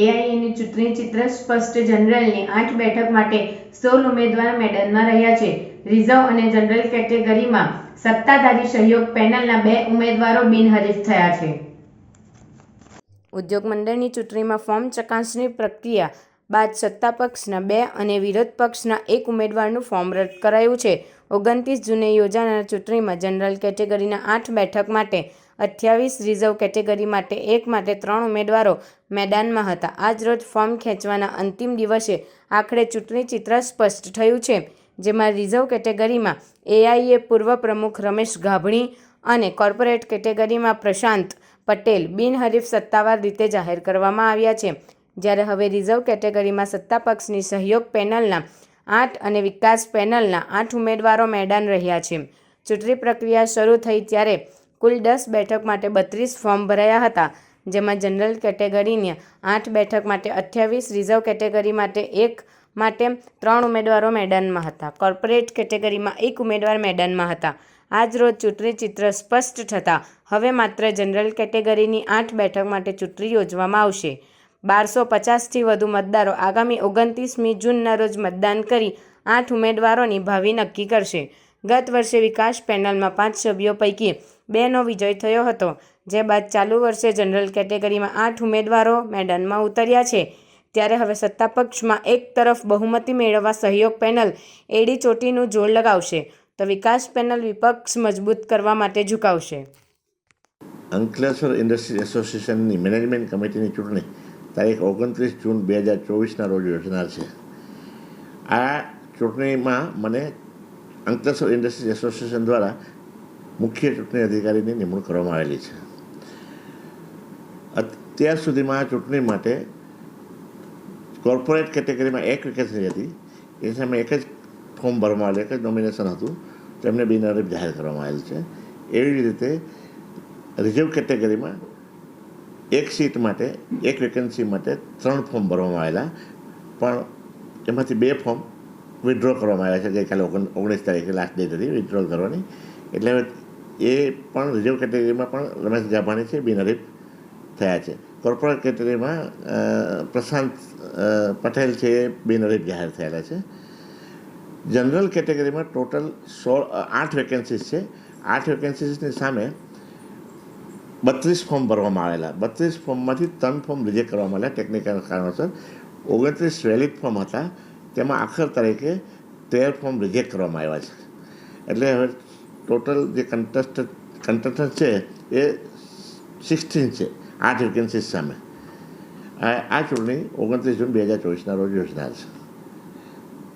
એઆઈએની ચૂંટણી ચિત્ર સ્પષ્ટ. જનરલની 8 બેઠક માટે 16 ઉમેદવાર મેદાનમાં રહ્યા છે. રિઝર્વ અને જનરલ કેટેગરીમાં સત્તાધારી સહયોગ પેનલના 2 ઉમેદવારો બિનહરીફ થયા છે. ઉદ્યોગ મંડળની ચૂંટણીમાં ફોર્મ ચકાસણી પ્રક્રિયા બાદ સત્તાપક્ષના 2 અને વિરોધ પક્ષના 1 ઉમેદવારનું ફોર્મ રદ કરાયું છે. 29 જૂને યોજાનાર ચૂંટણીમાં જનરલ કેટેગરીના 8 બેઠક માટે 28, રિઝર્વ કેટેગરી માટે 1 માટે 3 ઉમેદવારો મેદાનમાં હતા. આજરોજ ફોર્મ ખેંચવાના અંતિમ દિવસે આખરે ચૂંટણી ચિત્ર સ્પષ્ટ થયું છે, જેમાં રિઝર્વ કેટેગરીમાં એઆઈએ પૂર્વ પ્રમુખ રમેશ ગાભણી અને કોર્પોરેટ કેટેગરીમાં પ્રશાંત પટેલ બિનહરીફ સત્તાવાર રીતે જાહેર કરવામાં આવ્યા છે. જ્યારે હવે રિઝર્વ કેટેગરીમાં સત્તાપક્ષની સહયોગ પેનલના 8 અને વિકાસ પેનલના 8 ઉમેદવારો મેદાન રહ્યા છે. ચૂંટણી પ્રક્રિયા શરૂ થઈ ત્યારે કુલ 10 બેઠક માટે 32 ફોર્મ ભરાયા હતા, જેમાં જનરલ કેટેગરીની 8 બેઠક માટે 28, રિઝર્વ કેટેગરી માટે 1 માટે 3 ઉમેદવારો મેદાનમાં હતા. કોર્પોરેટ કેટેગરીમાં 1 ઉમેદવાર મેદાનમાં હતા. આજરોજ ચૂંટણી ચિત્ર સ્પષ્ટ થતાં હવે માત્ર જનરલ કેટેગરીની 8 બેઠક માટે ચૂંટણી યોજવામાં આવશે. 1250થી વધુ મતદારો આગામી 29મી જૂનના રોજ મતદાન કરી 8 ઉમેદવારોની ભાવિ નક્કી કરશે. ગત વર્ષે વિકાસ પેનલમાં 5 સભ્યો પૈકી 2નો વિજય થયો હતો, જે બાદ ચાલુ વર્ષે જનરલ કેટેગરીમાં 8 ઉમેદવારો મેદાનમાં ઉતર્યા છે. ત્યારે હવે સત્તાપક્ષમાં એક તરફ બહુમતી મેળવવા સહયોગ પેનલ એડી ચોટીનું જોર લગાવશે, તો વિકાસ પેનલ વિપક્ષ મજબૂત કરવા માટે ઝુકાવશે. અંકલેશ્વર ઇન્ડસ્ટ્રીઝ એસોસિએશનની મેનેજમેન્ટ કમિટીની ચૂંટણી તારીખ 29 જૂન 2024ના રોજ યોજાનાર છે. આ ચૂંટણીમાં મને અંકલેશ્વર ઇન્ડસ્ટ્રીઝ એસોસિએશન દ્વારા મુખ્ય ચૂંટણી અધિકારીની નિમણૂક કરવામાં આવેલી છે. અત્યાર સુધીમાં આ ચૂંટણી માટે કોર્પોરેટ કેટેગરીમાં 1 વેકેન્સી હતી. એ સામે એક જ ફોર્મ ભરવામાં આવેલું, એક જ નોમિનેશન હતું, તેમને બિનહરીફ જાહેર કરવામાં આવેલ છે. એવી જ રીતે રિઝર્વ કેટેગરીમાં 1 સીટ માટે 1 વેકેન્સી માટે 3 ફોર્મ ભરવામાં આવેલા, પણ એમાંથી 2 ફોર્મ વિથડ્રો કરવામાં આવ્યા છે. ગઈકાલે 19 તારીખે લાસ્ટ ડેટ હતી વિથડ્રો કરવાની. એટલે એ પણ રિઝર્વ કેટેગરીમાં પણ રમેશ ગાભાણી છે બિનહરીફ થયા છે. કોર્પોરેટ કેટેગરીમાં પ્રશાંત પટેલ છે એ બિનહરીફ જાહેર થયેલા છે. જનરલ કેટેગરીમાં ટોટલ 8 વેકેન્સીસ છે. 8 વેકેન્સીસની સામે 32 ફોર્મ ભરવામાં આવેલા. 32 ફોર્મમાંથી 3 ફોર્મ રિજેક્ટ કરવામાં આવેલા ટેકનિકલ કારણોસર. 29 વેલિડ ફોર્મ હતા, તેમાં આખર તારીખે 13 ફોર્મ રિજેક્ટ કરવામાં આવ્યા છે. એટલે હવે ટોટલ જે કન્ટેસ્ટન્ટ છે એ 16 છે 8 વેકેન્સીસ સામે. આ ચૂંટણી 29 જૂન 2024ના રોજ યોજનાર છે.